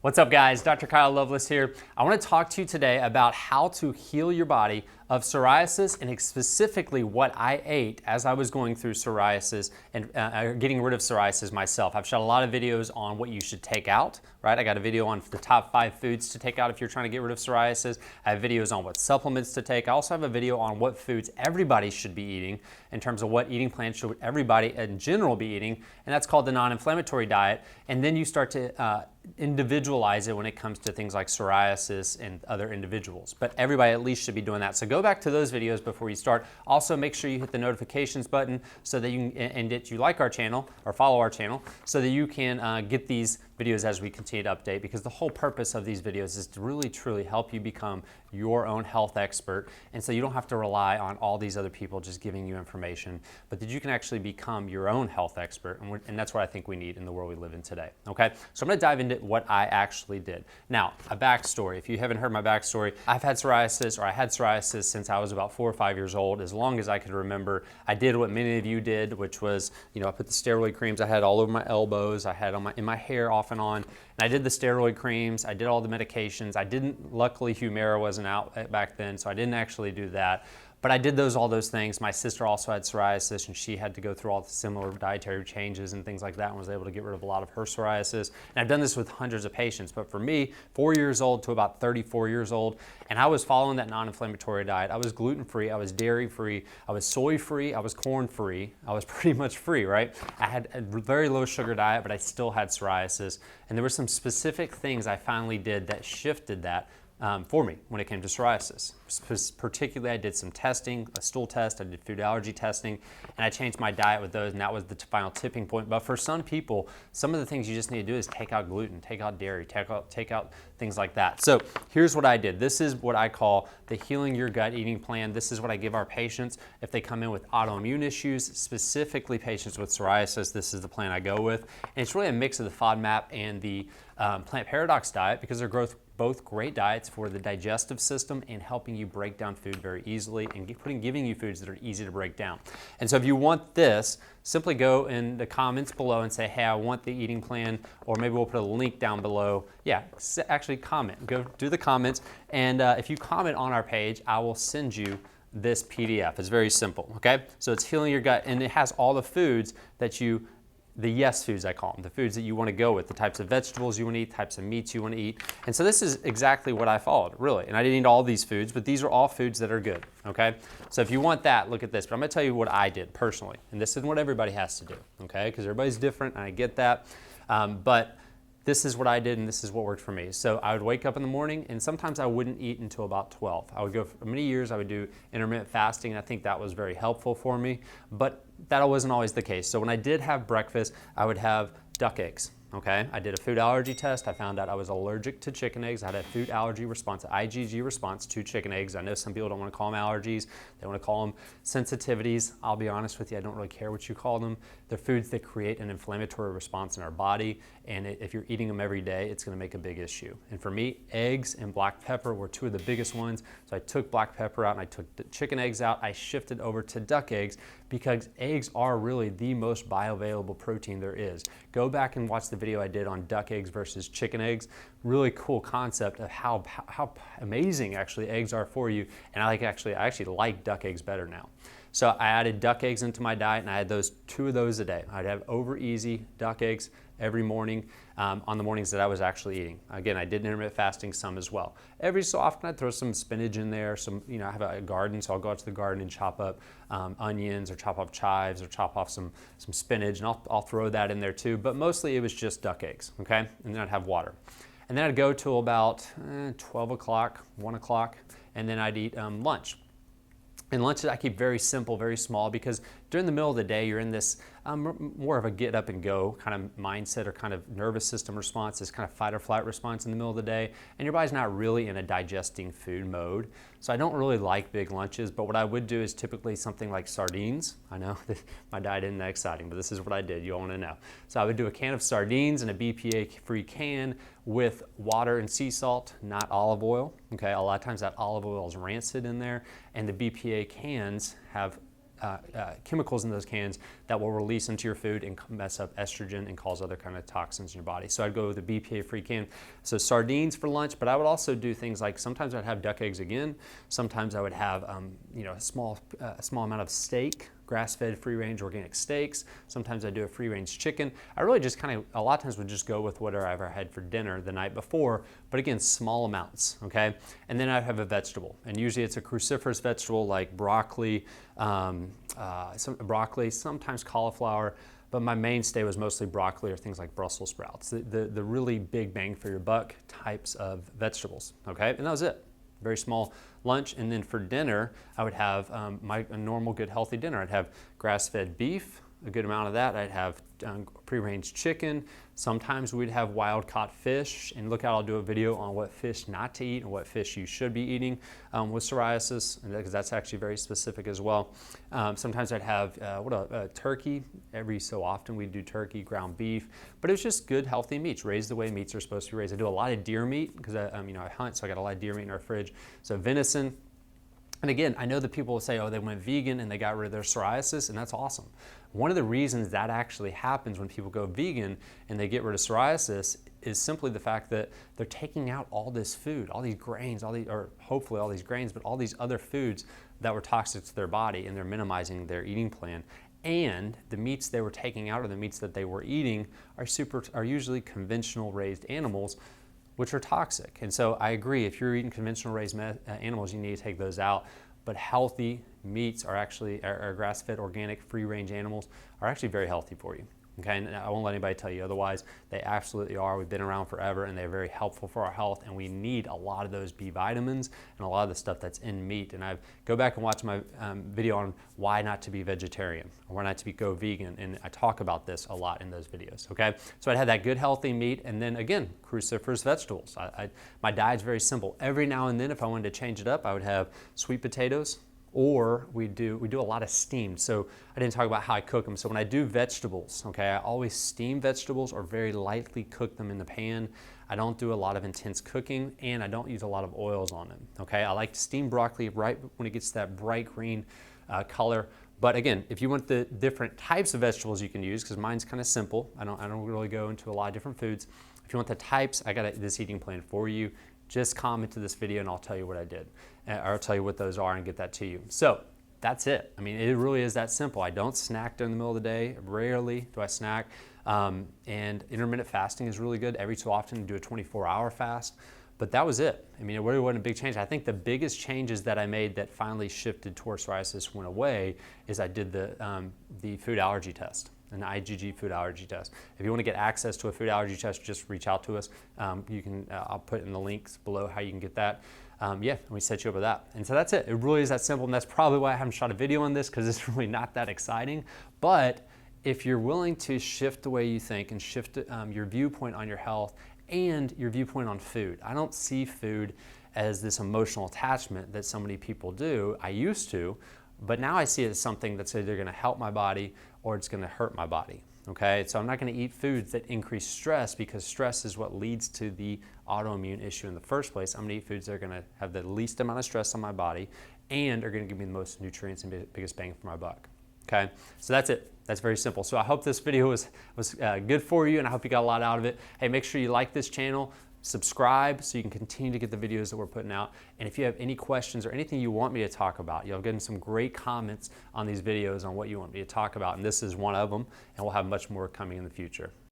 What's up, guys? Dr. Kyle Loveless here. I want to talk to you today about how to heal your body of psoriasis, and specifically what I ate as I was going through psoriasis and getting rid of psoriasis myself. I've shot a lot of videos on what you should take out, right? I got a video on the top 5 foods to take out if you're trying to get rid of psoriasis. I have videos on what supplements to take. I also have a video on what foods everybody should be eating in terms of what eating plans should everybody in general be eating, and that's called the non-inflammatory diet. And then you start to individualize it when it comes to things like psoriasis and other individuals. But everybody at least should be doing that. So go back to those videos before you start. Also, make sure you hit the notifications button so that you can, and that you like our channel or follow our channel so that you can get these videos as we continue to update, because the whole purpose of these videos is to really truly help you become your own health expert, and so you don't have to rely on all these other people just giving you information, but that you can actually become your own health expert, and that's what I think we need in the world we live in today. Okay, so I'm going to dive into what I actually did. Now, a backstory. If you haven't heard my backstory, I had psoriasis since I was about 4 or 5 years old. As long as I could remember, I did what many of you did, which was, I put the steroid creams I had all over my elbows, I had in my hair off and on, and I did the steroid creams, I did all the medications. I didn't, luckily Humira wasn't out back then, so I didn't actually do that. But I did all those things. My sister also had psoriasis, and she had to go through all the similar dietary changes and things like that, and was able to get rid of a lot of her psoriasis. And I've done this with hundreds of patients. But for me, 4 years old to about 34 years old, and I was following that non-inflammatory diet. I was gluten-free, I was dairy-free, I was soy-free, I was corn-free. I was pretty much free, right? I had a very low sugar diet, but I still had psoriasis. And there were some specific things I finally did that shifted that for me when it came to psoriasis. Particularly, I did some testing, a stool test, I did food allergy testing, and I changed my diet with those, and that was the final tipping point. But for some people, some of the things you just need to do is take out gluten, take out dairy, take out things like that. So here's what I did. This is what I call the Healing Your Gut Eating Plan. This is what I give our patients if they come in with autoimmune issues, specifically patients with psoriasis. This is the plan I go with. And it's really a mix of the FODMAP and the Plant Paradox diet, because they're both great diets for the digestive system and helping you break down food very easily and giving you foods that are easy to break down. And so if you want this, simply go in the comments below and say, hey, I want the eating plan, or maybe we'll put a link down below. Yeah, actually comment. Go do the comments, and if you comment on our page, I will send you this PDF. It's very simple, okay? So it's Healing Your Gut, and it has all the foods that the yes foods, I call them, the foods that you want to go with, the types of vegetables you want to eat, types of meats you want to eat. And so this is exactly what I followed, really. And I didn't eat all these foods, but these are all foods that are good, okay? So if you want that, look at this. But I'm going to tell you what I did personally. And this isn't what everybody has to do, okay? Because everybody's different, and I get that. But this is what I did, and this is what worked for me. So I would wake up in the morning, and sometimes I wouldn't eat until about 12. I would go for many years, I would do intermittent fasting, and I think that was very helpful for me, but that wasn't always the case. So when I did have breakfast, I would have duck eggs, okay? I did a food allergy test. I found out I was allergic to chicken eggs. I had a food allergy response, an IgG response to chicken eggs. I know some people don't want to call them allergies. They want to call them sensitivities. I'll be honest with you, I don't really care what you call them. They're foods that create an inflammatory response in our body, and if you're eating them every day, it's going to make a big issue. And for me, eggs and black pepper were two of the biggest ones. So I took black pepper out and I took the chicken eggs out. I shifted over to duck eggs because eggs are really the most bioavailable protein there is. Go back and watch the video I did on duck eggs versus chicken eggs. Really cool concept of how amazing actually eggs are for you. And I actually like duck eggs better now. So I added duck eggs into my diet, and I had two of those a day. I'd have over easy duck eggs every morning on the mornings that I was actually eating. Again, I did intermittent fasting some as well. Every so often I'd throw some spinach in there. I have a garden, so I'll go out to the garden and chop up onions, or chop off chives, or chop off some spinach, and I'll throw that in there too. But mostly it was just duck eggs, okay? And then I'd have water. And then I'd go till about 12 o'clock, 1 o'clock, and then I'd eat lunch. And lunches I keep very simple, very small, because during the middle of the day, you're in this more of a get up and go kind of mindset, or kind of nervous system response, this kind of fight or flight response in the middle of the day, and your body's not really in a digesting food mode. So I don't really like big lunches, but what I would do is typically something like sardines. I know that my diet isn't that exciting, but this is what I did. You all want to know. So I would do a can of sardines and a BPA-free can with water and sea salt, not olive oil. Okay, a lot of times that olive oil is rancid in there, and the BPA cans have chemicals in those cans that will release into your food and mess up estrogen and cause other kind of toxins in your body. So I'd go with a BPA-free can. So sardines for lunch, but I would also do things like sometimes I'd have duck eggs again. Sometimes I would have a small amount of steak, grass-fed free-range organic steaks. Sometimes I do a free-range chicken. I really just kind of, a lot of times would just go with whatever I had for dinner the night before, but again, small amounts, okay? And then I'd have a vegetable, and usually it's a cruciferous vegetable like broccoli, sometimes cauliflower, but my mainstay was mostly broccoli or things like Brussels sprouts, the really big bang for your buck types of vegetables, okay? And that was it. Very small lunch, and then for dinner, I would have a normal, good, healthy dinner. I'd have grass-fed beef, a good amount of that. I'd have pre-range chicken. Sometimes we'd have wild-caught fish, and look out, I'll do a video on what fish not to eat and what fish you should be eating with psoriasis, because that's actually very specific as well. Sometimes I'd have turkey. Every so often we'd do turkey, ground beef, but it was just good, healthy meats, raised the way meats are supposed to be raised. I do a lot of deer meat because I hunt, so I got a lot of deer meat in our fridge. So venison. And again, I know that people will say, oh, they went vegan and they got rid of their psoriasis, and that's awesome. One of the reasons that actually happens when people go vegan and they get rid of psoriasis is simply the fact that they're taking out all this food, all these grains, or hopefully all these grains, but all these other foods that were toxic to their body, and they're minimizing their eating plan. And the meats they were taking out, or the meats that they were eating, are usually conventional raised animals, which are toxic. And so I agree, if you're eating conventional raised animals, you need to take those out. But healthy meats are actually, grass-fed, organic, free-range animals are actually very healthy for you. Okay, and I won't let anybody tell you otherwise. They absolutely are. We've been around forever, and they're very helpful for our health, and we need a lot of those B vitamins and a lot of the stuff that's in meat. And go back and watch my video on why not to be vegetarian, or why not to go vegan, and I talk about this a lot in those videos, okay? So I'd have that good, healthy meat, and then again, cruciferous vegetables. My diet's very simple. Every now and then, if I wanted to change it up, I would have sweet potatoes, or we do a lot of steamed. So I didn't talk about how I cook them. So when I do vegetables, okay, I always steam vegetables or very lightly cook them in the pan. I don't do a lot of intense cooking, and I don't use a lot of oils on them, okay? I like to steam broccoli right when it gets that bright green color. But again, if you want the different types of vegetables you can use, because mine's kind of simple, I don't really go into a lot of different foods. If you want the types, I got this eating plan for you. Just comment to this video and I'll tell you what I did. Or I'll tell you what those are and get that to you. So that's it. I mean, it really is that simple. I don't snack during the middle of the day. Rarely do I snack. And intermittent fasting is really good. Every so often do a 24-hour fast. But that was it. I mean, it really wasn't a big change. I think the biggest changes that I made that finally shifted towards psoriasis went away is I did the food allergy test, an IgG food allergy test. If you want to get access to a food allergy test, just reach out to us. I'll put in the links below how you can get that. Yeah, and we set you up with that. And so that's it. It really is that simple, and that's probably why I haven't shot a video on this, because it's really not that exciting. But if you're willing to shift the way you think and shift your viewpoint on your health and your viewpoint on food. I don't see food as this emotional attachment that so many people do. I used to, but now I see it as something that's either going to help my body or it's going to hurt my body. Okay, so I'm not going to eat foods that increase stress, because stress is what leads to the autoimmune issue in the first place. I'm going to eat foods that are going to have the least amount of stress on my body and are going to give me the most nutrients and biggest bang for my buck. Okay, so that's it. That's very simple. So I hope this video was good for you, and I hope you got a lot out of it. Hey, make sure you like this channel, subscribe so you can continue to get the videos that we're putting out. And if you have any questions or anything you want me to talk about, you'll get some great comments on these videos on what you want me to talk about, and this is one of them, and we'll have much more coming in the future.